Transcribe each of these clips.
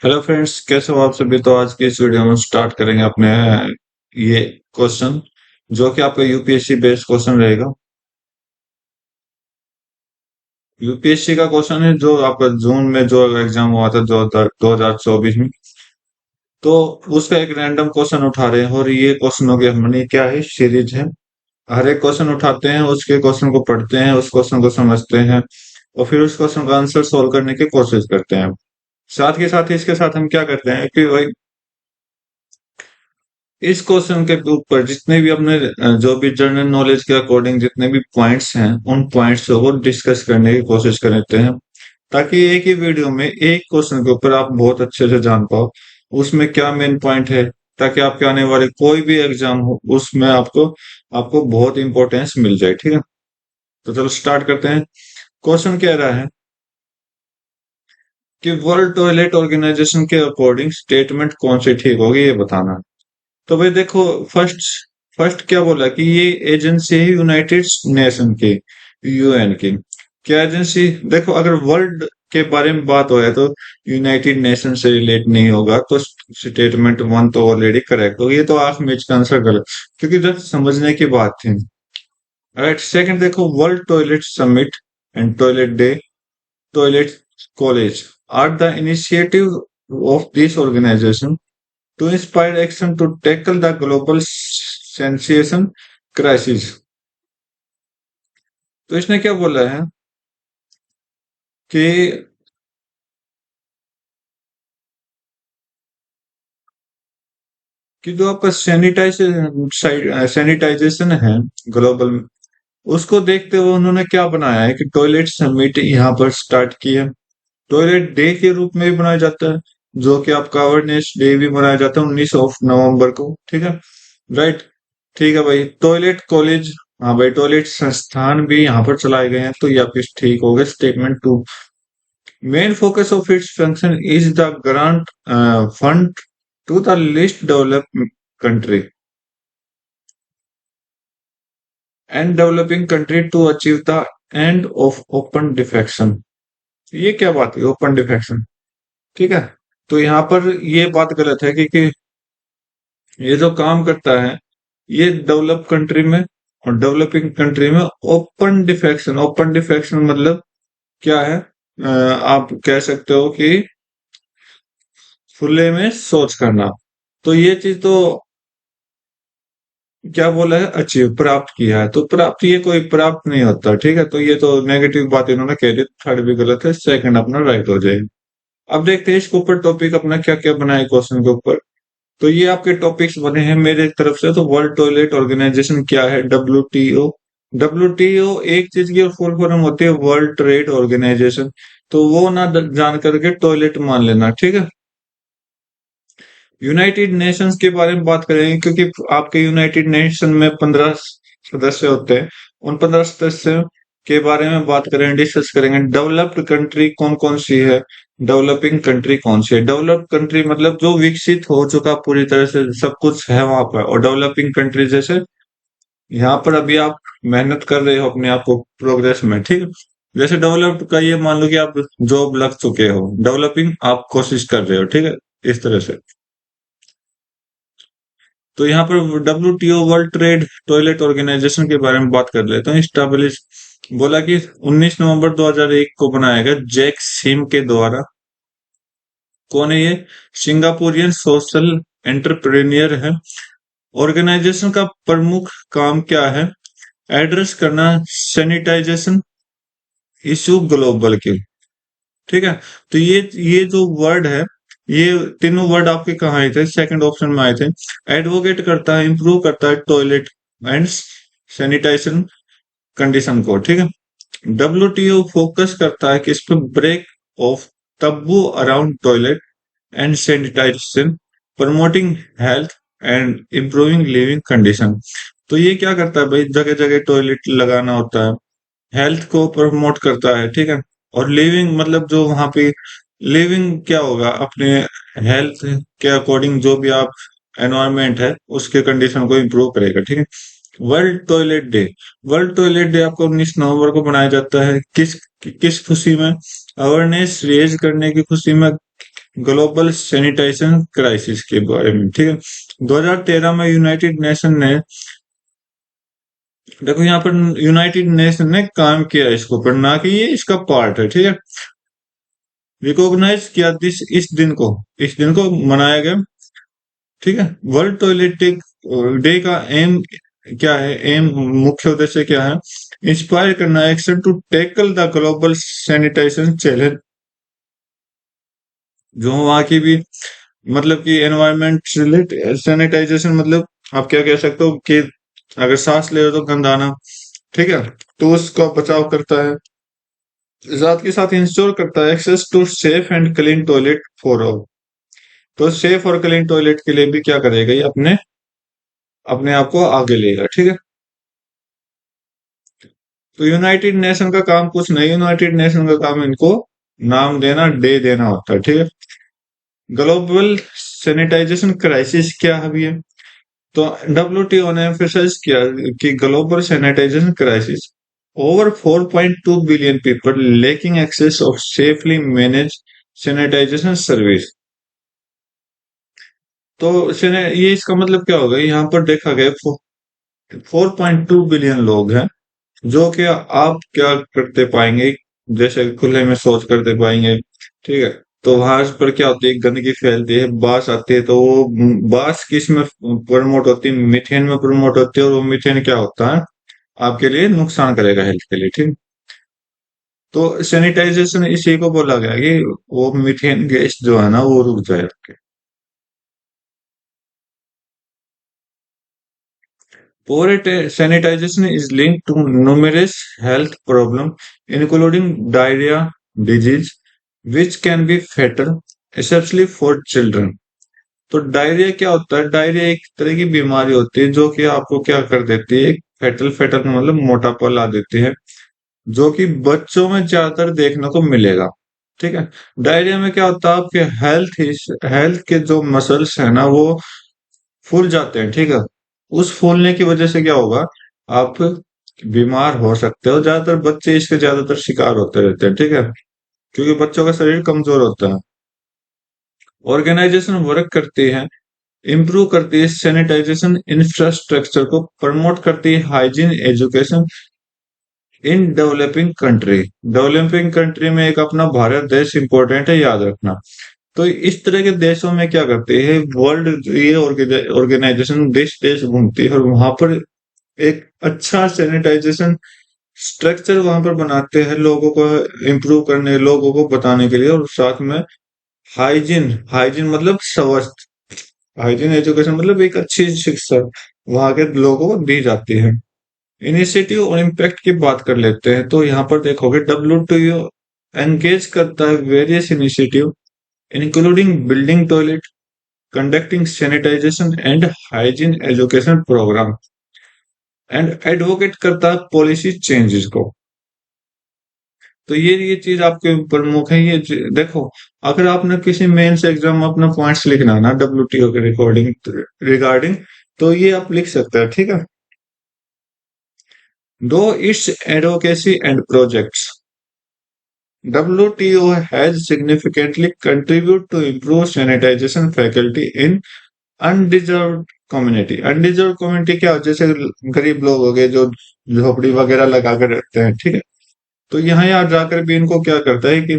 Hello friends, कैसे हो आप सभी। तो आज की इस वीडियो में स्टार्ट करेंगे अपने ये क्वेश्चन जो कि आपका यूपीएससी बेस्ड क्वेश्चन रहेगा। यूपीएससी का क्वेश्चन है जो आपका जून में जो एग्जाम हुआ था जो 2024 में। तो उसका एक रैंडम क्वेश्चन उठा रहे हैं और ये क्वेश्चनों की हमने क्या है सीरीज है। हर एक क्वेश्चन उठाते हैं, उसके क्वेश्चन को पढ़ते हैं, उस क्वेश्चन को समझते हैं और फिर उस क्वेश्चन का आंसर सोल्व करने की कोशिश करते हैं। साथ के साथ इसके साथ हम क्या करते हैं कि भाई इस क्वेश्चन के ऊपर जितने भी अपने जो भी जनरल नॉलेज के अकॉर्डिंग जितने भी पॉइंट्स हैं उन पॉइंट्स को डिस्कस करने की कोशिश करते हैं, ताकि एक ही वीडियो में एक क्वेश्चन के ऊपर आप बहुत अच्छे से जान पाओ उसमें क्या मेन पॉइंट है, ताकि आपके आने वाले कोई भी एग्जाम हो उसमें आपको आपको बहुत इंपॉर्टेंस मिल जाए। ठीक है, तो चलो स्टार्ट करते हैं। क्वेश्चन कह रहा है कि वर्ल्ड टॉयलेट ऑर्गेनाइजेशन के अकॉर्डिंग स्टेटमेंट कौन सी ठीक होगी ये बताना। तो भाई देखो, फर्स्ट फर्स्ट क्या बोला कि ये एजेंसी है यूनाइटेड नेशन की, यूएन की। क्या एजेंसी, देखो अगर वर्ल्ड के बारे में बात हो है तो यूनाइटेड नेशन से रिलेट नहीं होगा, तो स्टेटमेंट वन तो ऑलरेडी करेक्ट हो, ये तो आंख मीच का आंसर गलत, क्योंकि जब समझने की बात थी। राइट, सेकंड देखो, world toilet summit and toilet day, toilet college are the initiative of this organization to inspire action to tackle the global sanitation crisis। तो इसने क्या बोला है कि जो आपका सैनिटाइजेशन है ग्लोबल, उसको देखते हुए उन्होंने क्या बनाया है कि टॉयलेट समिट यहाँ पर स्टार्ट की है। टॉयलेट डे के रूप में भी बनाया जाता है, जो कि आपका अवेयरनेस डे भी मनाया जाता है 19 नवंबर को। ठीक है, राइट। ठीक है भाई, टॉयलेट कॉलेज, हाँ भाई टॉयलेट संस्थान भी यहाँ पर चलाए गए हैं, तो ये आपकी ठीक हो गया statement to. Main focus of its function is the grant fund to the least develop country and developing country to achieve the end of open defecation. ये क्या बात है ओपन डिफेक्शन। ठीक है, तो यहाँ पर ये बात गलत है, क्योंकि ये जो काम करता है ये डेवलप कंट्री में और डेवलपिंग कंट्री में ओपन डिफेक्शन। ओपन डिफेक्शन मतलब क्या है, आप कह सकते हो कि खुले में शौच करना। तो ये चीज तो क्या बोला है, अचीव प्राप्त किया है, तो प्राप्त ये कोई प्राप्त नहीं होता। ठीक है, तो ये तो नेगेटिव बात इन्होंने कह दी, थर्ड भी गलत है, सेकंड अपना राइट हो जाएगा। अब देखते हैं इसके ऊपर टॉपिक अपना क्या क्या बना है क्वेश्चन के ऊपर। तो ये आपके टॉपिक्स बने हैं मेरे तरफ से। तो वर्ल्ड टॉयलेट ऑर्गेनाइजेशन क्या है, W T O. W T O एक चीज की फुल फॉर्म होती है वर्ल्ड ट्रेड ऑर्गेनाइजेशन, तो वो ना जान करके टॉयलेट मान लेना। ठीक है, यूनाइटेड नेशंस के बारे में बात करेंगे, क्योंकि आपके यूनाइटेड नेशन में 15 सदस्य होते हैं। उन 15 सदस्यों के बारे में बात करेंगे, डिस्कस करेंगे। डेवलप्ड कंट्री कौन कौन सी है, डेवलपिंग कंट्री कौन सी है। डेवलप्ड कंट्री मतलब जो विकसित हो चुका पूरी तरह से सब कुछ है वहां पर, और डेवलपिंग कंट्री जैसे यहाँ पर अभी आप मेहनत कर रहे हो अपने आप को प्रोग्रेस में। ठीक है, जैसे डेवलप्ड का ये मान लो कि आप जॉब लग चुके हो, डेवलपिंग आप कोशिश कर रहे हो। ठीक है, इस तरह से। तो यहाँ पर W world trade toilet organization के बारे में बात कर लेते हैं। स्टैब्लिश बोला कि 19 नवंबर 2001 को बनाया गया जैक सिम के द्वारा। कौन है ये, सिंगापुरियन सोशल एंटरप्रेन्योर है। ऑर्गेनाइजेशन का प्रमुख काम क्या है, एड्रेस करना सैनिटाइजेशन इशू ग्लोबल के। ठीक है, तो ये जो वर्ड है, ये तीनों वर्ड आपके कहाँ आए थे, सेकंड ऑप्शन में आए थे। एडवोकेट करता है, इंप्रूव करता है टॉयलेट एंड सैनिटाइजेशन कंडीशन को। ठीक है, डब्ल्यूटीओ फोकस करता है किस पे, break of taboo around toilet and sanitization, promoting health and improving living condition. तो ये क्या करता है भाई, जगह जगह टॉयलेट लगाना होता है, हेल्थ को प्रमोट करता है। ठीक है, और लिविंग मतलब जो वहां पे लिविंग क्या होगा, अपने हेल्थ के अकॉर्डिंग जो भी आप एनवायरमेंट है उसके कंडीशन को इम्प्रूव करेगा। ठीक है, world toilet day. World toilet day आपको 19 नवंबर को मनाया जाता है, किस किस खुशी में, अवेयरनेस रेज करने की खुशी में, ग्लोबल सैनिटाइजेशन क्राइसिस के बारे में, ठीक है। 2013 में यूनाइटेड नेशन ने, देखो यहाँ पर यूनाइटेड नेशन ने काम किया इसको पर, ना कि ये इसका पार्ट है, ठीक है। रिकॉग्नाइज किया इस दिन को मनाया गया, ठीक है। वर्ल्ड टॉयलेट डे का एम क्या है, एम मुख्य उद्देश्य क्या है? इंस्पायर करना action to tackle the global sanitization challenge, जो वहां की भी मतलब कि एनवायरमेंट रिलेटेड सैनिटाइजेशन, मतलब आप क्या कह सकते हो कि अगर सांस ले रहे हो तो गंद आना, ठीक है, तो उसका बचाव करता है। साथ के साथ इंश्योर करता है access to safe and clean toilet for all. तो सेफ और क्लीन टॉयलेट के लिए भी क्या करेगा ये, अपने अपने आप को आगे लेगा, ठीक है। तो यूनाइटेड नेशन का काम कुछ नहीं, यूनाइटेड नेशन का काम इनको नाम देना, डे देना होता है, ठीक है। ग्लोबल सैनिटाइजेशन क्राइसिस क्या है अभी है? तो डब्ल्यूटीओ ने एम्फेसाइज किया कि global sanitization crisis, over 4.2 billion people lacking access of safely manage sanitization service. तो ये इसका मतलब क्या होगा, यहाँ पर देखा गया 4.2 बिलियन लोग हैं जो कि आप क्या करते पाएंगे, जैसे खुले में शौच करते पाएंगे, ठीक है। तो वहां पर क्या होती है, गंदगी फैलती है, बास आती है, तो वो बास किस में प्रमोट होती है? मीथेन में प्रमोट होती है, और वो मीथेन क्या होता है, आपके लिए नुकसान करेगा, हेल्थ के लिए, ठीक। तो सैनिटाइजेशन इसी को बोला गया कि वो मीथेन गैस जो है ना वो रुक जाए आपके। Poor sanitation is linked to numerous health problems, including diarrhea disease, which can be fatal, especially for children. तो डायरिया क्या होता है? डायरिया एक तरह की बीमारी होती है जो कि आपको क्या कर देती है, फेटल, फेटल मतलब मोटापा ला देती है, जो कि बच्चों में ज्यादातर देखने को मिलेगा, ठीक है। डायरिया में क्या होता है, आपके हेल्थ के जो मसल्स है ना वो फूल जाते हैं, ठीक है। उस फूलने की वजह से क्या होगा, आप बीमार हो सकते हो। ज्यादातर बच्चे इसके ज्यादातर शिकार होते रहते हैं, ठीक है, क्योंकि बच्चों का शरीर कमजोर होता है। ऑर्गेनाइजेशन वर्क करती है, इंप्रूव करती है सैनिटाइजेशन इंफ्रास्ट्रक्चर को, प्रमोट करती है hygiene education in developing country. Developing country में एक अपना भारत देश इंपॉर्टेंट है, याद रखना। तो इस तरह के देशों में क्या करते हैं, वर्ल्ड ये ऑर्गेनाइजेशन देश देश घूमती है, और वहां पर एक अच्छा सैनिटाइजेशन स्ट्रक्चर वहां पर बनाते हैं, लोगों को इम्प्रूव करने, लोगों को बताने के लिए, और साथ में हाइजीन, हाइजीन मतलब स्वस्थ, हाइजीन एजुकेशन मतलब एक अच्छी शिक्षा वहां के लोगों को दी जाती है। इनिशिएटिव और इम्पैक्ट की बात कर लेते हैं, तो यहाँ पर देखोगे डब्ल्यूटीओ एंगेज करता है various initiative including building toilet, conducting sanitation and hygiene education program, and advocate करता है पॉलिसी चेंजेस को। तो ये चीज आपके प्रमुख है, देखो, अगर आपने किसी मेंस एग्जाम में अपना पॉइंट्स लिखना है ना डब्ल्यूटीओ के रिगार्डिंग, तो ये आप लिख सकते हैं, ठीक है। दो it's advocacy and projects, WTO has significantly contributed to improve sanitation faculty in undeserved community. Undeserved community क्या, जैसे गरीब लोग हो गए जो झोपड़ी वगैरह लगा कर रहते हैं, ठीक है। तो यहाँ जाकर भी इनको क्या करता है कि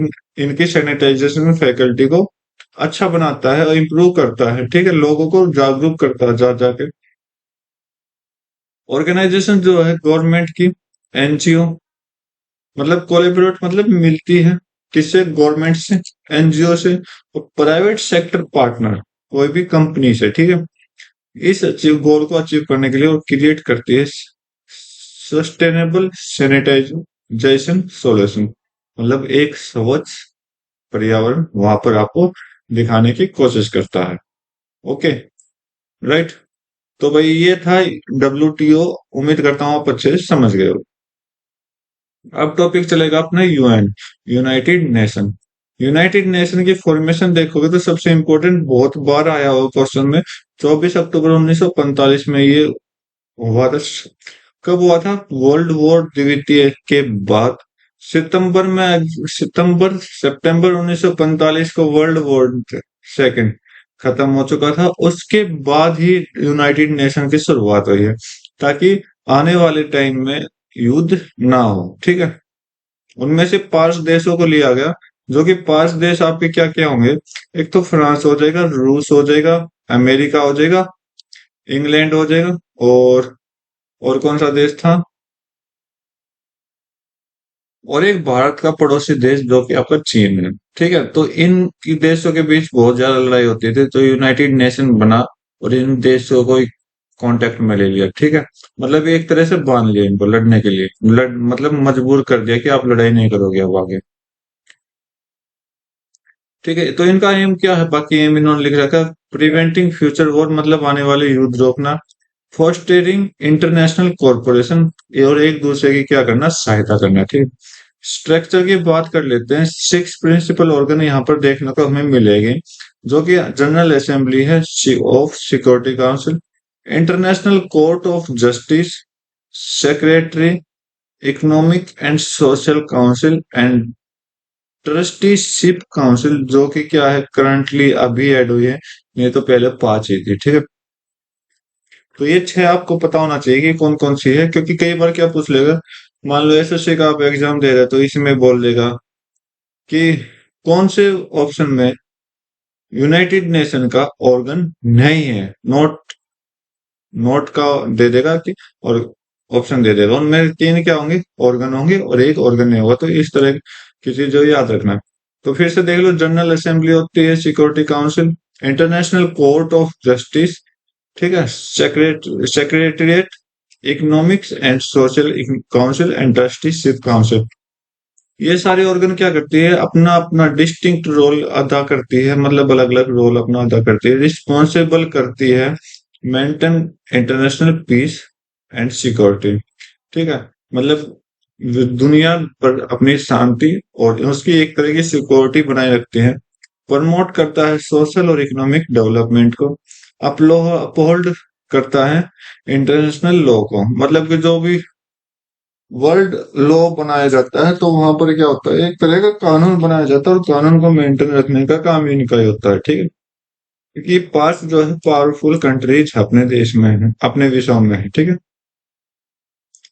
इनकी सैनिटाइजेशन फैकल्टी को अच्छा बनाता है और इम्प्रूव करता है, ठीक है, लोगों को जागरूक करता है जा जाके। ऑर्गेनाइजेशन जो है गवर्नमेंट की, एनजीओ मतलब कोलेबोरेट मतलब मिलती है, किससे? गवर्नमेंट से, एनजीओ से, और प्राइवेट सेक्टर पार्टनर कोई भी कंपनी से, ठीक है, इस अचीव गोल को अचीव करने के लिए वो क्रिएट करती है सस्टेनेबल सैनिटाइजेशन सॉल्यूशन, मतलब एक स्वच्छ पर्यावरण वहां पर आपको दिखाने की कोशिश करता है। Okay, right. तो भाई ये था डब्ल्यूटीओ, उम्मीद करता हूँ आप अच्छे से समझ गए हो। अब टॉपिक चलेगा अपना UN, United nation. United Nation की फॉर्मेशन देखोगे तो सबसे इंपॉर्टेंट, बहुत बार आया हुआ क्वेश्चन में, 24 अक्टूबर 1945 में ये हुआ था। कब हुआ था? वर्ल्ड वॉर द्वितीय के बाद सितंबर 1945 को वर्ल्ड वॉर सेकंड खत्म हो चुका था। उसके बाद ही यूनाइटेड नेशन की शुरुआत हुई है, ताकि आने वाले टाइम में युद्ध ना हो। ठीक है, उनमें से 5 देशों को लिया गया, जो कि 5 देश आपके क्या क्या होंगे। एक तो फ्रांस हो जाएगा, रूस हो जाएगा, अमेरिका हो जाएगा, इंग्लैंड हो जाएगा, और कौन सा देश था, और एक भारत का पड़ोसी देश जो कि आपका चीन है। ठीक है, तो इन देशों के बीच बहुत ज्यादा लड़ाई होती थी, तो यूनाइटेड नेशन बना और इन देशों को कांटेक्ट में ले लिया। ठीक है, मतलब ये एक तरह से बांध लिया इनको लड़ने के लिए, मतलब मजबूर कर दिया कि आप लड़ाई नहीं करोगे अब आगे। ठीक है, तो इनका एम क्या है, बाकी एम इन्होंने लिख रखा है, प्रिवेंटिंग फ्यूचर वॉर, मतलब आने वाले युद्ध रोकना, फोस्टरिंग इंटरनेशनल कॉरपोरेशन, और एक दूसरे की क्या करना, सहायता करना। ठीक, स्ट्रक्चर की बात कर लेते हैं। 6 प्रिंसिपल ऑर्गन यहाँ पर देखने को हमें मिलेंगे, जो कि जनरल असेंबली है of security council, international court of justice, secretary, economic and social council, and trusteeship council, जो कि क्या है, करंटली अभी ऐड हुई है, नहीं तो पहले 5 ही थी। ठीक है, तो ये 6 आपको पता होना चाहिए कि कौन कौन सी है, क्योंकि कई बार क्या पूछ लेगा, मान लो एसएससी का आप एग्जाम दे रहे हो, तो इसमें बोल देगा कि कौन से ऑप्शन में यूनाइटेड नेशन का ऑर्गन नहीं है, नोट नोट का दे देगा कि, और ऑप्शन दे देगा, उनमें 3 क्या होंगे, ऑर्गन होंगे, और एक ऑर्गन नहीं होगा। तो इस तरह की चीज जो याद रखना। तो फिर से देख लो, जनरल असेंबली होती है, security council, international court of justice, ठीक है, secretariat, economics and social council, and trusteeship council. ये सारे ऑर्गन क्या करती है, अपना अपना डिस्टिंक्ट रोल अदा करती है, मतलब अलग अलग रोल अपना अदा करती है, रिस्पॉन्सिबल करती है maintain international peace and security. ठीक है, मतलब दुनिया पर अपनी शांति और उसकी एक तरह की सिक्योरिटी बनाए रखते हैं, प्रमोट करता है सोशल और इकोनॉमिक डेवलपमेंट को, अपहोल्ड करता है इंटरनेशनल लॉ को, मतलब कि जो भी वर्ल्ड लॉ बनाया जाता है, तो वहां पर क्या होता है, एक तरह का कानून बनाया जाता है, और कानून को मेंटेन रखने का काम इनका ही होता है। ठीक है, क्योंकि 5 जो है पावरफुल कंट्रीज अपने देश में है, अपने विषयों में है। ठीक है,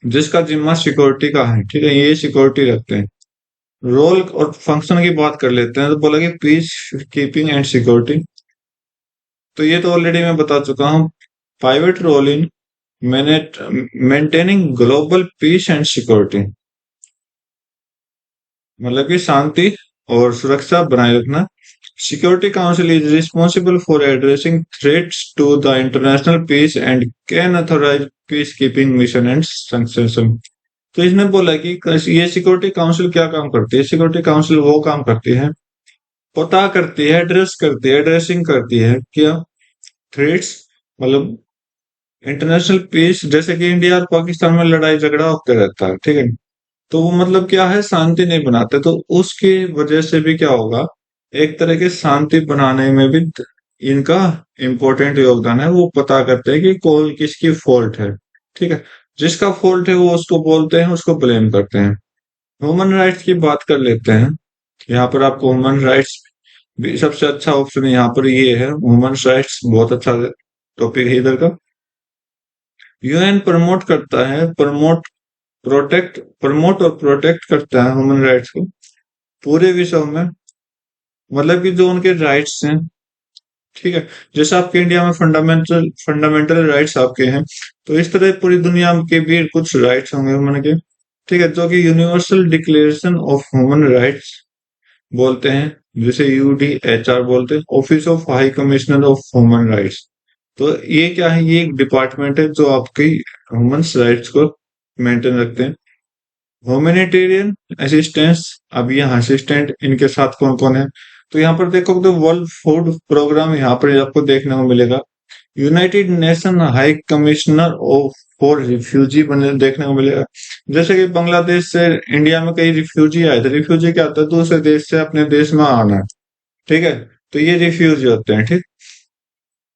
जिसका जिम्मा सिक्योरिटी का है। ठीक है, ये सिक्योरिटी रखते हैं। रोल और फंक्शन की बात कर लेते हैं, तो बोला कि पीस कीपिंग एंड सिक्योरिटी, तो ये तो ऑलरेडी मैं बता चुका हूँ। Pivotal role in maintaining global peace and security, मतलब कि शांति और सुरक्षा बनाए रखना। Security council is responsible for addressing threats to the international peace and can authorize peace keeping mission and sanction. तो इसने बोला कि ये सिक्योरिटी काउंसिल क्या काम करती है, सिक्योरिटी काउंसिल वो काम करती है, पता करती है, एड्रेस करती है, एड्रेसिंग करती है क्या, थ्रेट्स, मतलब इंटरनेशनल पीस, जैसे कि इंडिया और पाकिस्तान में लड़ाई झगड़ा होता रहता है। ठीक है, तो वो मतलब क्या है, शांति नहीं बनाते, तो उसकी वजह से भी क्या होगा, एक तरह के शांति बनाने में भी इनका इम्पोर्टेंट योगदान है। वो पता करते हैं कि कौन किसकी फॉल्ट है। ठीक है, जिसका फॉल्ट है वो उसको बोलते हैं, उसको ब्लेम करते हैं। ह्यूमन राइट्स की बात कर लेते हैं। यहाँ पर आपको ह्यूमन राइट्स भी सबसे अच्छा ऑप्शन यहाँ पर ये है, ह्यूमन राइट्स बहुत अच्छा टॉपिक है इधर का। यूएन प्रमोट करता है, प्रमोट और प्रोटेक्ट करता है ह्यूमन राइट्स को पूरे विश्व में, मतलब कि जो उनके राइट्स हैं। ठीक है, जैसे आपके इंडिया में फंडामेंटल फंडामेंटल राइट्स आपके हैं, तो इस तरह पूरी दुनिया के भी कुछ राइट्स होंगे ह्यूमन के। ठीक है, जो कि universal declaration of human rights बोलते हैं, जिसे यूडीएचआर बोलते हैं, office of high commissioner of human rights. तो ये क्या है, ये एक डिपार्टमेंट है जो आपकी ह्यूमन राइट्स को मेंटेन रखते हैं। ह्यूमैनिटेरियन असिस्टेंस, अब यहाँ असिस्टेंट इनके साथ कौन कौन है, तो यहाँ पर देखो तो वर्ल्ड फूड प्रोग्राम यहाँ पर आपको देखने को मिलेगा। United nation high commissioner of for refugee बने देखने को मिलेगा। जैसे कि बांग्लादेश से इंडिया में कई रिफ्यूजी आए थे, रिफ्यूजी क्या होता है, दूसरे देश से अपने देश में आना। ठीक है, तो ये रिफ्यूजी होते हैं। ठीक,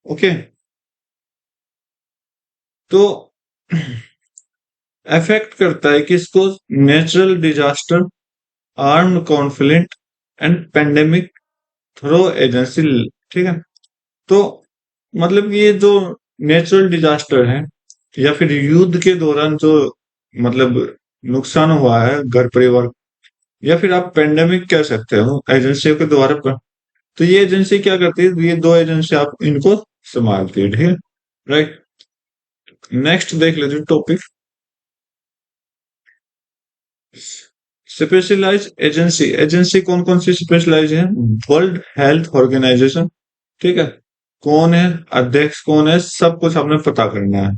ओके, तो अफेक्ट करता है किसको, natural disaster, armed conflict and pandemic through agency. ठीक है, तो मतलब ये जो नेचुरल डिजास्टर है या फिर युद्ध के दौरान जो मतलब नुकसान हुआ है घर परिवार, या फिर आप पेंडेमिक कह सकते हो एजेंसियों के द्वारा तो ये एजेंसी क्या करती है, ये दो एजेंसी आप इनको संभालती है, ठीक है। राइट, नेक्स्ट देख लेते टॉपिक, स्पेशलाइज एजेंसी। एजेंसी कौन कौन सी स्पेशलाइज है? वर्ल्ड हेल्थ ऑर्गेनाइजेशन, ठीक है, कौन है अध्यक्ष, कौन है, सब कुछ आपने पता करना है।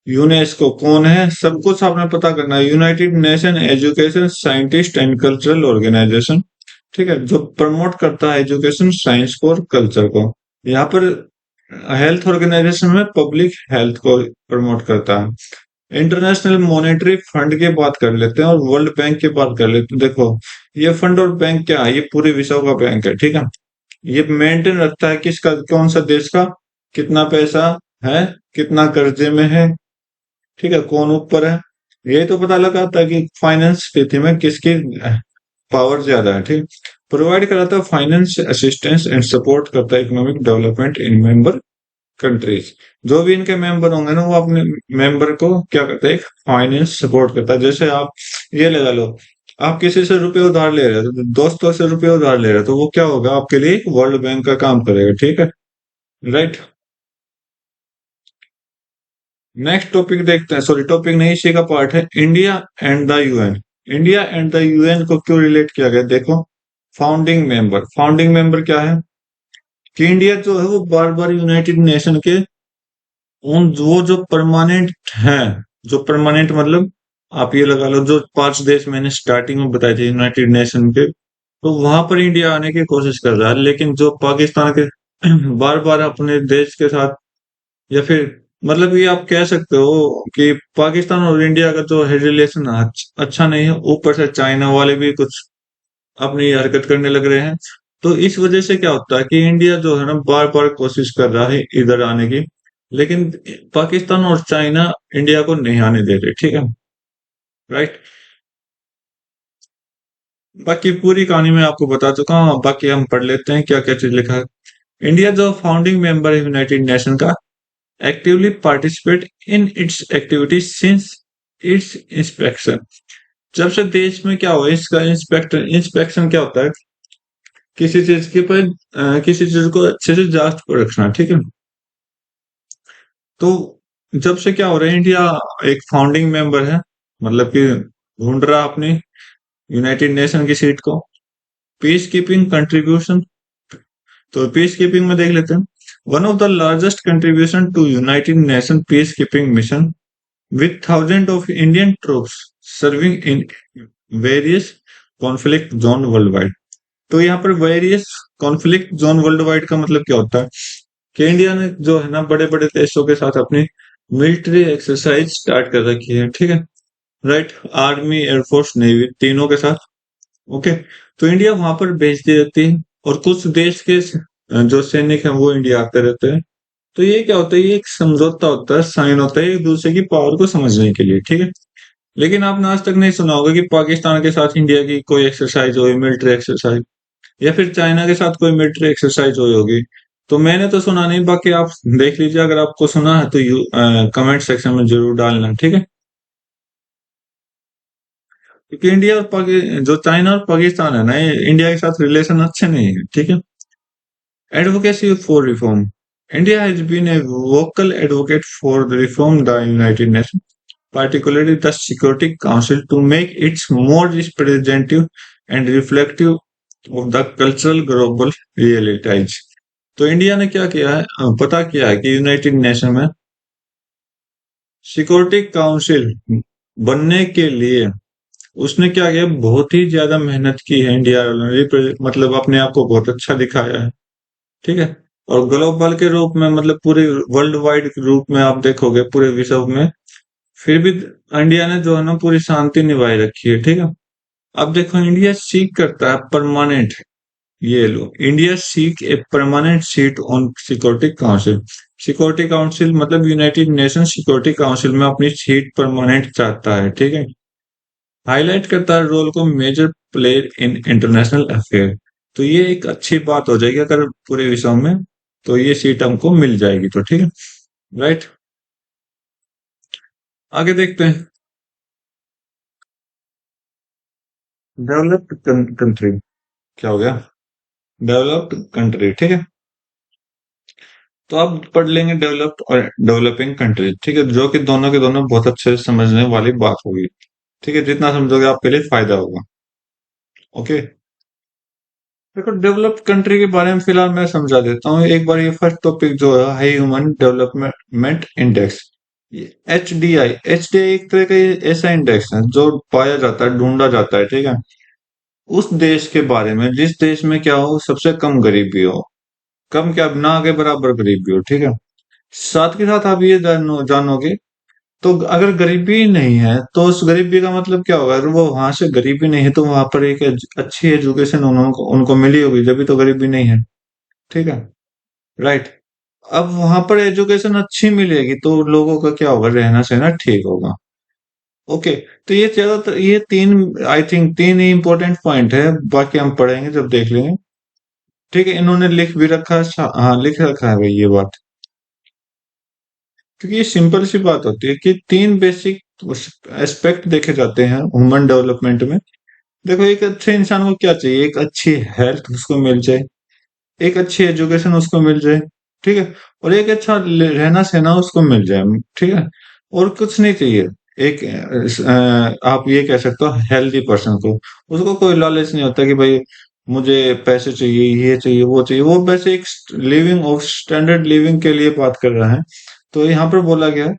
यूनेस्को कौन है, सब कुछ आपने पता करना है। United Nation education scientist and cultural organization, ठीक है, जो प्रमोट करता है एजुकेशन, साइंस को और कल्चर को। यहाँ पर हेल्थ ऑर्गेनाइजेशन में पब्लिक हेल्थ को प्रमोट करता है। इंटरनेशनल मॉनेटरी फंड की बात कर लेते हैं और वर्ल्ड बैंक की बात कर लेते हैं। देखो, ये फंड और बैंक क्या है, ये पूरे विश्व का बैंक है, ठीक है। ये मेंटेन रखता है किसका, कौन सा देश का कितना पैसा है, कितना कर्जे में है, ठीक है, कौन ऊपर है। यही तो पता लगाता है कि फाइनेंस स्थिति में किसकी पावर ज्यादा है, ठीक। प्रोवाइड कराता है फाइनेंस असिस्टेंस एंड सपोर्ट करता है economic development in member countries. जो भी इनके मेंबर होंगे ना, वो अपने मेंबर को क्या करता है, फाइनेंस सपोर्ट करता है। जैसे आप ये लगा लो, आप किसी से रुपए उधार ले रहे हो, तो दोस्तों से रुपए उधार ले रहे हो, तो वो क्या होगा आपके लिए, वर्ल्ड बैंक का काम करेगा, ठीक है। राइट, नेक्स्ट टॉपिक देखते हैं, सॉरी टॉपिक नहीं, इसी का पार्ट है, India and the UN. India and the UN को क्यों रिलेट किया गया, देखो, फाउंडिंग मेंबर। फाउंडिंग मेंबर क्या है कि इंडिया जो है वो बार बार यूनाइटेड नेशन के उन वो जो परमानेंट है, जो परमानेंट मतलब आप ये लगा लो, जो 5 देश मैंने स्टार्टिंग में बताए थे यूनाइटेड नेशन के, तो वहां पर इंडिया आने की कोशिश कर रहा है। लेकिन जो पाकिस्तान के बार बार अपने देश के साथ, या फिर मतलब ये आप कह सकते हो कि पाकिस्तान और इंडिया का जो है रिलेशन अच्छा नहीं है, ऊपर से चाइना वाले भी कुछ अपनी हरकत करने लग रहे हैं। तो इस वजह से क्या होता है कि इंडिया जो है ना बार बार कोशिश कर रहा है इधर आने की, लेकिन पाकिस्तान और चाइना इंडिया को नहीं आने दे रहे, ठीक है। राइट, बाकी पूरी कहानी मैं आपको बता चुका हूँ, बाकी हम पढ़ लेते हैं क्या क्या चीज लिखा है। इंडिया जो फाउंडिंग मेंबर है यूनाइटेड नेशन का, actively participate in its activities since it's inspection. जब से देश में क्या हुआ, इसका इंस्पेक्टर, इंस्पेक्शन क्या होता है, किसी चीज के पर किसी चीज को अच्छे से जांच पर रखना, ठीक है। तो जब से क्या हो रहा है, इंडिया एक फाउंडिंग मेंबर है, मतलब कि ढूंढ रहा अपनी यूनाइटेड नेशन की सीट को। पीस कीपिंग कंट्रीब्यूशन, तो पीस कीपिंग में देख लेते हैं, one of the largest contribution to United Nation peace keeping mission with thousands of Indian troops serving in various conflict zone worldwide। तो यहाँ पर various conflict zone world wide का मतलब क्या होता है कि इंडिया ने जो है ना बड़े बड़े देशों के साथ अपनी मिलिट्री एक्सरसाइज स्टार्ट कर रखी है, ठीक है। राइट, आर्मी, एयरफोर्स, नेवी तीनों के साथ। ओके, तो इंडिया वहां पर भेजती रहती है और कुछ देश के जो सैनिक हैं वो इंडिया आते रहते हैं। तो ये क्या होता है, ये एक समझौता होता है, साइन होता है एक दूसरे की पावर को समझने के लिए, ठीक है। लेकिन आपने आज तक नहीं सुना होगा कि पाकिस्तान के साथ इंडिया की कोई एक्सरसाइज हुई, मिलिट्री एक्सरसाइज, या फिर चाइना के साथ कोई मिलिट्री एक्सरसाइज हुई होगी। तो मैंने तो सुना नहीं, बाकी आप देख लीजिए, अगर आपको सुना है तो कमेंट सेक्शन में जरूर डालना, ठीक है। क्योंकि इंडिया और जो चाइना और पाकिस्तान है ना, ये इंडिया के साथ रिलेशन अच्छे नहीं है, ठीक है। Advocacy for reform. India has been a vocal advocate for the reform the United Nations, particularly the Security Council, to make it more representative and reflective of the cultural global realities। तो India ने क्या किया है, पता किया है कि United nation में सिक्योरिटी काउंसिल बनने के लिए उसने क्या किया, बहुत ही ज्यादा मेहनत की है इंडिया ने, मतलब अपने आप को बहुत अच्छा दिखाया है, ठीक है। और ग्लोबल के रूप में, मतलब पूरे वर्ल्ड वाइड के रूप में आप देखोगे पूरे विश्व में, फिर भी इंडिया ने जो है ना पूरी शांति निभाई रखी है, ठीक है। अब देखो, इंडिया सीक करता है परमानेंट, ये लो, India seek a permanent seat on security council. Security council मतलब यूनाइटेड नेशन सिक्योरिटी काउंसिल में अपनी सीट परमानेंट चाहता है, ठीक है। हाईलाइट करता है रोल को major player in international affair. तो ये एक अच्छी बात हो जाएगी अगर पूरे विषयों में, तो ये सीट हमको मिल जाएगी, तो ठीक है, राइट। आगे देखते हैं। डेवलप्ड कंट्री, क्या हो गया? डेवलप्ड कंट्री, ठीक है। तो आप पढ़ लेंगे डेवलप्ड और डेवलपिंग कंट्री, ठीक है, जो कि दोनों के दोनों बहुत अच्छे से समझने वाली बात होगी। ठीक है, जितना समझोगे आपके लिए फायदा होगा। ओके। देखो, डेवलप्ड कंट्री के बारे में फिलहाल मैं समझा देता हूँ एक बार। ये फर्स्ट टॉपिक जो है, high human development index, H D I एक तरह का ये ऐसा इंडेक्स है जो पाया जाता है, ढूंढा जाता है, ठीक है, उस देश के बारे में जिस देश में क्या हो, सबसे कम गरीबी हो, कम क्या, ना के बराबर गरीबी हो, ठीक है। साथ के साथ आप ये जानोगे, तो अगर गरीबी नहीं है तो उस गरीबी का मतलब क्या होगा? अगर वो वहां से गरीबी नहीं है तो वहां पर एक अच्छी एजुकेशन उनको उनको मिली होगी, जब भी तो गरीबी नहीं है, ठीक है, राइट। अब वहां पर एजुकेशन अच्छी मिलेगी तो लोगों का क्या होगा, रहना सहना ठीक होगा। ओके। तो ये ज्यादातर ये तीन, आई थिंक तीन ही इंपॉर्टेंट पॉइंट है, बाकी हम पढ़ेंगे जब देख लेंगे। ठीक है, इन्होंने लिख भी रखा है, हाँ लिख रखा है भाई ये बात, क्योंकि ये सिंपल सी बात होती है कि तीन बेसिक एस्पेक्ट देखे जाते हैं ह्यूमन डेवलपमेंट में। देखो, एक अच्छे इंसान को क्या चाहिए? एक अच्छी हेल्थ उसको मिल जाए, एक अच्छी एजुकेशन उसको मिल जाए, ठीक है, और एक अच्छा रहना सहना उसको मिल जाए, ठीक है, और कुछ नहीं चाहिए। एक आप ये कह सकते हो हेल्दी पर्सन को, उसको कोई लालच नहीं होता कि भाई मुझे पैसे चाहिए, ये चाहिए, वो चाहिए, वो बस एक लिविंग ऑफ स्टैंडर्ड लिविंग के लिए बात कर रहा है। तो यहाँ पर बोला गया है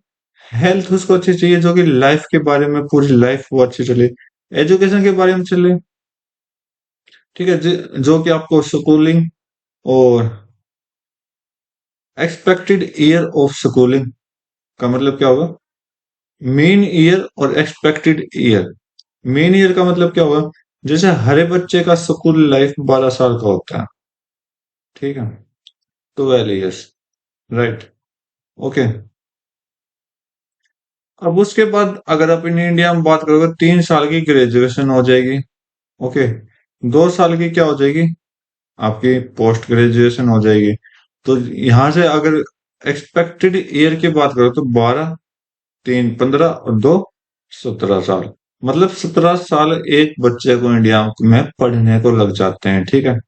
हेल्थ उसको अच्छी चाहिए, जो कि लाइफ के बारे में पूरी लाइफ वो अच्छी चले, एजुकेशन के बारे में चले, ठीक है, जो कि आपको स्कूलिंग और एक्सपेक्टेड ईयर ऑफ स्कूलिंग का मतलब क्या होगा? मेन ईयर और एक्सपेक्टेड ईयर। मेन ईयर का मतलब क्या होगा? जैसे हर बच्चे का स्कूल लाइफ 12 साल का होता है, ठीक है, 12 इयर्स, राइट, ओके। अब उसके बाद अगर आप इन इंडिया में बात करोगे, 3 साल की ग्रेजुएशन हो जाएगी, ओके, 2 साल की क्या हो जाएगी? आपकी पोस्ट ग्रेजुएशन हो जाएगी। तो यहां से अगर एक्सपेक्टेड ईयर की बात करो तो 12, 3 15 और 2 17 साल, मतलब 17 साल एक बच्चे को इंडिया में पढ़ने को लग जाते हैं, ठीक है।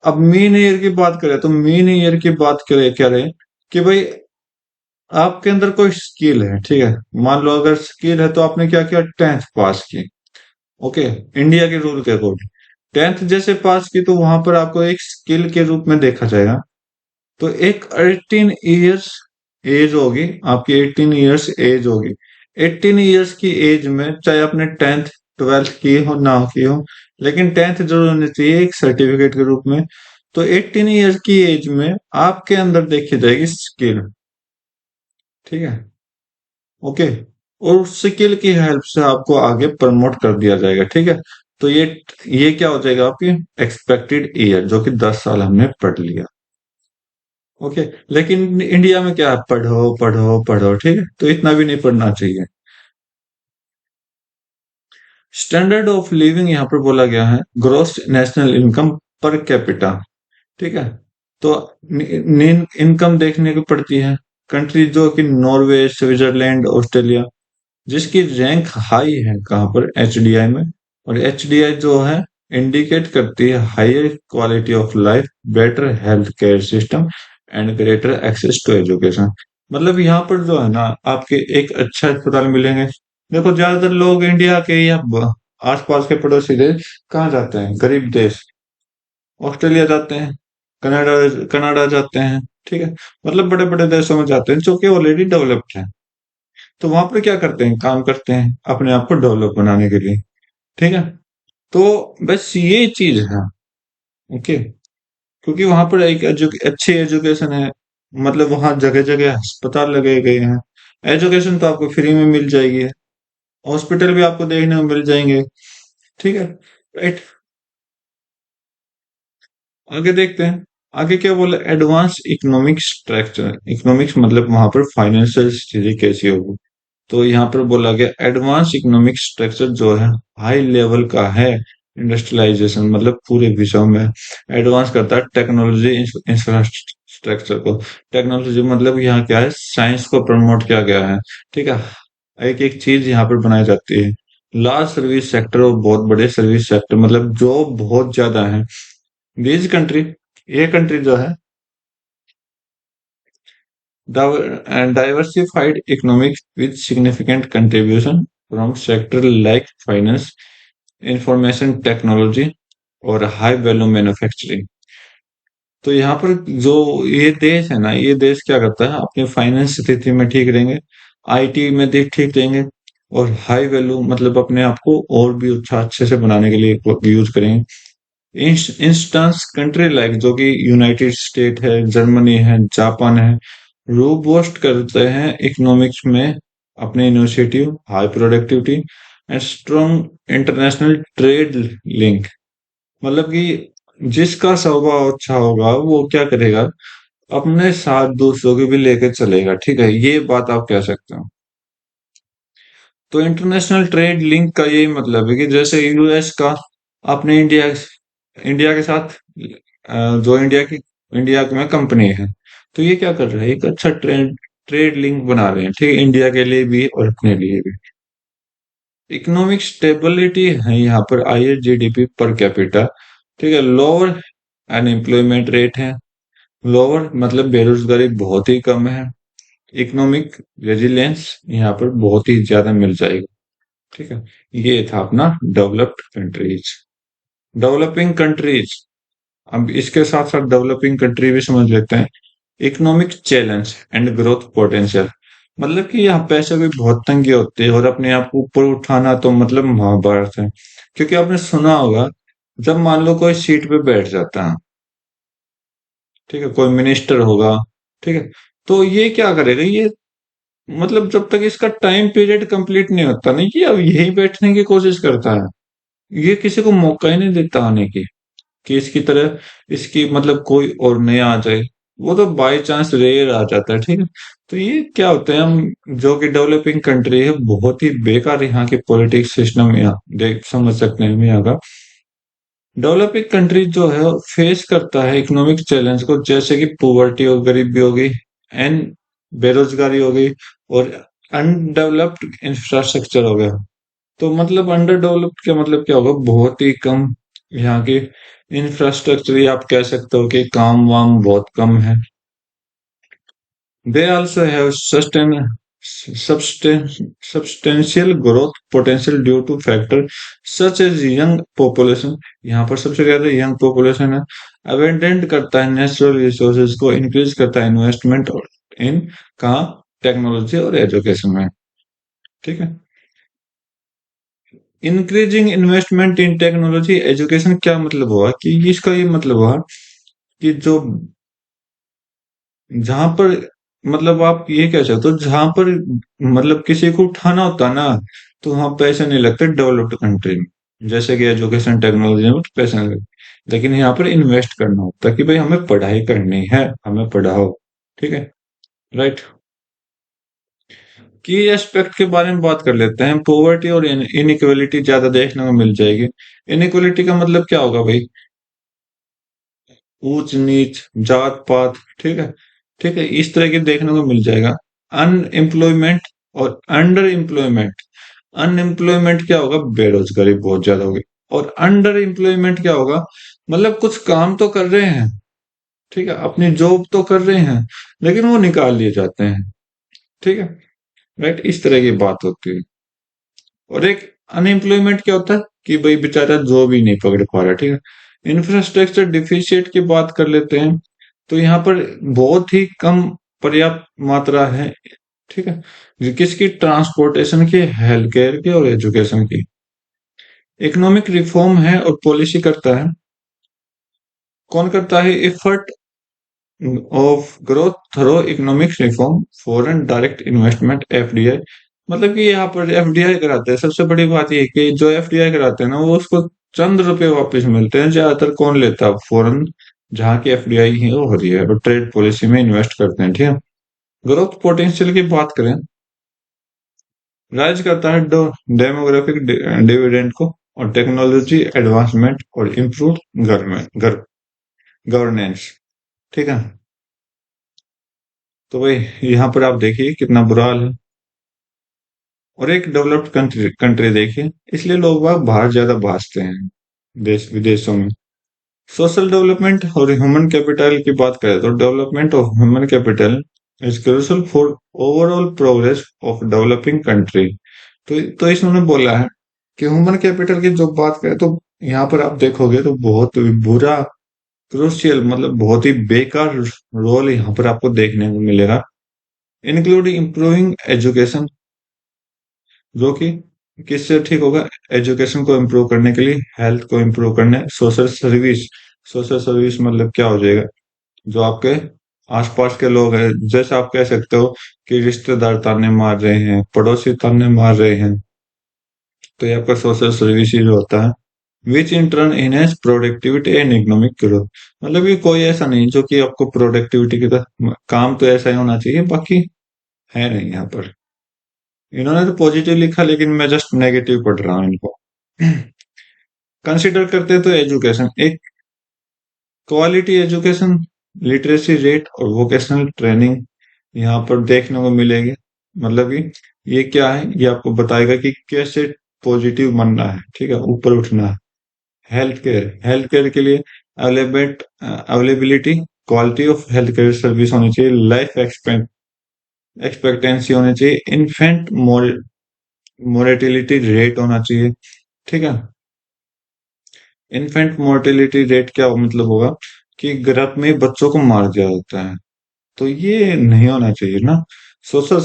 अब मीन ईयर की बात करें तो मीन ईयर की बात करें क्या रहे कि भाई आपके अंदर कोई स्किल है, ठीक है, मान लो अगर स्किल है तो आपने क्या किया, 10th पास की, ओके, इंडिया के रूल के अकॉर्डिंग 10th जैसे पास की तो वहां पर आपको एक स्किल के रूप में देखा जाएगा। तो एक 18 इयर्स एज होगी आपकी, 18 इयर्स एज होगी। 18 इयर्स की एज में चाहे आपने 10th 12th की हो ना की हो, लेकिन 10th जरूर होनी चाहिए एक सर्टिफिकेट के रूप में। तो 18 इयर्स की एज में आपके अंदर देखी जाएगी स्किल, ठीक है, ओके, और उस स्किल की हेल्प से आपको आगे प्रमोट कर दिया जाएगा, ठीक है। तो ये क्या हो जाएगा आपकी एक्सपेक्टेड ईयर, जो कि 10 साल हमने पढ़ लिया, ओके। लेकिन इंडिया में क्या है, पढ़ो पढ़ो पढ़ो, ठीक है, तो इतना भी नहीं पढ़ना चाहिए। स्टैंडर्ड ऑफ लिविंग यहाँ पर बोला गया है gross national income per capita, ठीक है। तो इनकम देखने को पड़ती है। कंट्री जो कि नॉर्वे, स्विट्जरलैंड, ऑस्ट्रेलिया, जिसकी रैंक हाई है कहाँ पर, एचडीआई में। और एचडीआई जो है इंडिकेट करती है higher quality of life, better health care system and greater access to education. मतलब यहाँ पर जो है ना, आपके एक अच्छा अस्पताल मिलेंगे। देखो, ज्यादातर लोग इंडिया के या आसपास के पड़ोसी देश कहाँ जाते हैं, गरीब देश, ऑस्ट्रेलिया जाते हैं, कनाडा कनाडा जाते हैं, ठीक है, मतलब बड़े बड़े देशों में जाते हैं जो कि ऑलरेडी डेवलप्ड है। तो वहां पर क्या करते हैं, काम करते हैं अपने आप को डेवलप बनाने के लिए, ठीक है। तो बस ये चीज है, ओके, क्योंकि वहां पर एक अच्छी एजुकेशन है, मतलब वहां जगह जगह अस्पताल लगे गए हैं। एजुकेशन तो आपको फ्री में मिल जाएगी, हॉस्पिटल भी आपको देखने को मिल जाएंगे, ठीक है, राइट। आगे देखते हैं। आगे क्या बोला, एडवांस इकोनॉमिक स्ट्रक्चर, इकोनॉमिक्स मतलब वहां पर फाइनेंशियल स्थिति कैसी होगी। तो यहाँ पर बोला गया एडवांस इकोनॉमिक स्ट्रक्चर जो है हाई लेवल का है। इंडस्ट्रियलाइजेशन मतलब पूरे विश्व में एडवांस करता है टेक्नोलॉजी इंफ्रास्ट्रक्चर को। टेक्नोलॉजी मतलब यहाँ क्या है, साइंस को प्रमोट किया गया है। ठीक है, एक एक चीज यहाँ पर बनाई जाती है। लार्ज सर्विस सेक्टर और बहुत बड़े सर्विस सेक्टर मतलब जॉब बहुत ज्यादा है। दीज कंट्री, ये कंट्री जो है diversified economics with significant contribution from sector like finance, information technology और हाई वैल्यू मैन्युफैक्चरिंग। तो यहाँ पर जो ये देश है ना, ये देश क्या करता है, अपने फाइनेंस स्थिति में ठीक रहेंगे, आईटी में देख ठीक रहेंगे, और हाई वैल्यू मतलब अपने आप को और भी अच्छा अच्छे से बनाने के लिए यूज करेंगे। इंस्टेंस कंट्री लाइक जो कि यूनाइटेड स्टेट है, जर्मनी है, जापान है, रोबोस्ट करते हैं इकोनॉमिक्स में अपने initiative, high productivity and strong international trade link. मतलब कि जिसका स्वभाव अच्छा होगा वो क्या करेगा, अपने साथ दूसरों को भी लेकर चलेगा। ठीक है, ये बात आप कह सकते हो। तो इंटरनेशनल ट्रेड लिंक का यही मतलब है कि जैसे यूएस का अपने इंडिया के साथ जो इंडिया में कंपनी है, तो ये क्या कर रहा है, एक अच्छा ट्रेड ट्रेड लिंक बना रहे हैं। ठीक है, इंडिया के लिए भी और अपने लिए भी। इकोनॉमिक स्टेबिलिटी है यहाँ पर, आई जीडीपी पर कैपिटा। ठीक है, लोअर अनएम्प्लॉयमेंट रेट है। लोअर मतलब बेरोजगारी बहुत ही कम है। इकोनॉमिक रेजिलियंस यहाँ पर बहुत ही ज्यादा मिल जाएगा। ठीक है, ये था अपना डेवलप्ड कंट्रीज। डेवलपिंग कंट्रीज, अब इसके साथ साथ डेवलपिंग कंट्री भी समझ लेते हैं। Economic challenge and growth potential, मतलब कि यहाँ पैसे की बहुत तंगी होती है और अपने आप को ऊपर उठाना तो मतलब महाभारत है। क्योंकि आपने सुना होगा, जब मान लो कोई सीट पे बैठ जाता है, ठीक है, कोई मिनिस्टर होगा, ठीक है, तो ये क्या करेगा, ये मतलब जब तक इसका टाइम पीरियड कंप्लीट नहीं होता ना, ये अब यही बैठने की कोशिश करता है। ये किसी को मौका ही नहीं देता आने की, कि इसकी तरह इसकी मतलब कोई और नया आ जाए। वो तो बाय चांस रेयर आ जाता है। ठीक है, तो ये क्या होता है, हम जो कि डेवलपिंग कंट्री है, बहुत ही बेकार यहाँ की पॉलिटिक्स सिस्टम यहाँ देख समझ सकते हैं हम यहाँ का। डेवलपिंग कंट्री जो है फेस करता है इकोनॉमिक चैलेंज को, जैसे कि पॉवर्टी और गरीबी हो गई, एंड बेरोजगारी हो गई, और अनडेवलप्ड इंफ्रास्ट्रक्चर हो गया। तो मतलब अंडर डेवलप्ड का मतलब क्या होगा, बहुत ही कम यहाँ की इंफ्रास्ट्रक्चर, या आप कह सकते हो कि काम वाम बहुत कम है। They also have substantial growth potential due to factor such as young population। यहाँ पर सबसे ज्यादा यंग पॉपुलेशन है। अबेंडेंट करता है नेचुरल रिसोर्सेज को, इंक्रीज करता है इन्वेस्टमेंट इन कहाँ, टेक्नोलॉजी और एजुकेशन में। ठीक है, इंक्रीजिंग इन्वेस्टमेंट इन टेक्नोलॉजी एजुकेशन क्या मतलब हुआ, कि इसका ये मतलब हुआ कि जो जहां पर मतलब आप ये कह सकते हो, जहां पर मतलब किसी को उठाना होता है ना, तो वहां पैसे नहीं लगते डेवलप्ड कंट्री में। जैसे कि एजुकेशन टेक्नोलॉजी में पैसे नहीं लगते, लेकिन यहाँ पर इन्वेस्ट करना होता है कि भाई हमें पढ़ाई करनी है, हमें पढ़ाओ। ठीक है, राइट। की एस्पेक्ट के बारे में बात कर लेते हैं। पॉवर्टी और इनइक्वालिटी ज्यादा देखने को मिल जाएगी। इनइक्वालिटी का मतलब क्या होगा भाई, ऊंच नीच, जात पात। ठीक है, ठीक है, इस तरह के देखने को मिल जाएगा। अनएम्प्लॉयमेंट और अंडर एम्प्लॉयमेंट। अनएम्प्लॉयमेंट क्या होगा, बेरोजगारी बहुत ज्यादा होगी। और अंडर एम्प्लॉयमेंट क्या होगा, मतलब कुछ काम तो कर रहे हैं, ठीक है, अपनी जॉब तो कर रहे हैं, लेकिन वो निकाल लिए जाते हैं। ठीक है, राइट, इस तरह की बात होती है। और एक अनएम्प्लॉयमेंट क्या होता है, कि भाई बेचारा जॉब ही नहीं पकड़ पा रहा। ठीक है, इंफ्रास्ट्रक्चर डिफिशिएट की बात कर लेते हैं। तो यहाँ पर बहुत ही कम पर्याप्त मात्रा है। ठीक है, किसकी, ट्रांसपोर्टेशन की, हेल्थ केयर की और एजुकेशन की। इकोनॉमिक रिफॉर्म है और पॉलिसी करता है, कौन करता है, effort of growth through economic reform, foreign direct investment, FDI. मतलब कि यहाँ पर एफडीआई कराते हैं। सबसे बड़ी बात ये है कि जो एफडीआई कराते हैं ना, वो उसको चंद रुपए वापस मिलते हैं। ज्यादातर कौन लेता है, फॉरेन, जहाँ की एफडीआई है वो हो रही है, और ट्रेड पॉलिसी में इन्वेस्ट करते हैं। ठीक है, ग्रोथ पोटेंशियल की बात करें, राइज करता है डेमोग्राफिक डिविडेंड को, और टेक्नोलॉजी एडवांसमेंट और इम्प्रूव गवर्नेंस। ठीक है, तो भाई यहाँ पर आप देखिए कितना बुरा हाल है। और एक डेवलप्ड कंट्री देखिए, इसलिए लोग बाग बाहर ज्यादा भागते हैं देश विदेशों में। सोशल डेवलपमेंट और ह्यूमन कैपिटल की बात करें तो development of human capital is crucial for overall progress of developing country. तो इसमें बोला है कि ह्यूमन कैपिटल की जो बात करें तो यहाँ पर आप देखोगे तो बहुत बुरा, क्रूशियल मतलब बहुत ही बेकार रोल यहाँ पर आपको देखने को मिलेगा। इंक्लूडिंग इम्प्रूविंग एजुकेशन, जो कि किससे ठीक होगा, एजुकेशन को इम्प्रूव करने के लिए, हेल्थ को इम्प्रूव करने, सोशल सर्विस। सोशल सर्विस मतलब क्या हो जाएगा, जो आपके आसपास के लोग हैं, जैसे आप कह सकते हो कि रिश्तेदार ताने मार रहे हैं, पड़ोसी ताने मार रहे हैं, तो ये आपका सोशल सर्विस ही होता है। Which in turn enhance productivity and economic growth. मतलब ये कोई ऐसा नहीं जो कि आपको प्रोडक्टिविटी की तरह, काम तो ऐसा ही होना चाहिए, बाकी है नहीं यहाँ पर। इन्होंने तो पॉजिटिव लिखा लेकिन मैं जस्ट नेगेटिव पढ़ रहा हूँ इनको। कंसिडर करते हैं तो एजुकेशन, एक क्वालिटी एजुकेशन, लिटरेसी रेट और वोकेशनल ट्रेनिंग यहाँ पर देखने को मिलेगी। मतलब कि ये क्या है, ये आपको बताएगा कि कैसे पॉजिटिव बनना है, ठीक है, ऊपर उठना है। हेल्थ केयर के लिए availability, quality of health care service होनी चाहिए, लाइफ एक्सपेक्टेंसी होनी चाहिए, इन्फेंट मोर्टेलिटी रेट होना चाहिए। ठीक है, इन्फेंट मोर्टेलिटी रेट क्या मतलब होगा कि गर्भ में बच्चों को मार दिया जाता है, तो ये नहीं होना चाहिए ना। सोशल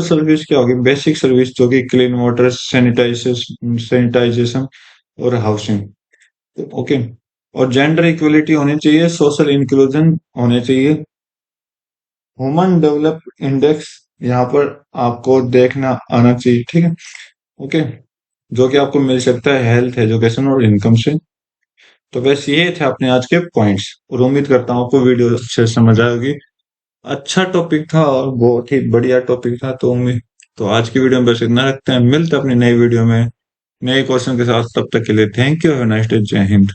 सर्विस क्या होगी, बेसिक सर्विस जो कि क्लीन वाटर, सैनिटाइजेशन और हाउसिंग। ओके, और जेंडर इक्वलिटी होनी चाहिए, सोशल इंक्लूजन होने चाहिए। ह्यूमन डेवलप इंडेक्स यहाँ पर आपको देखना आना चाहिए, ठीक है। ओके, जो कि आपको मिल सकता है हेल्थ, एजुकेशन और इनकम से। तो बस ये थे अपने आज के पॉइंट्स, और उम्मीद करता हूँ आपको वीडियो अच्छे से समझ आएगी। अच्छा टॉपिक था और बहुत ही बढ़िया टॉपिक था, तो उम्मीद, तो आज की वीडियो में बस इतना रखते हैं, मिलते हैं अपनी नई वीडियो में नए क्वेश्चन के साथ। तब तक के लिए thank you, have a nice day, जय हिंद।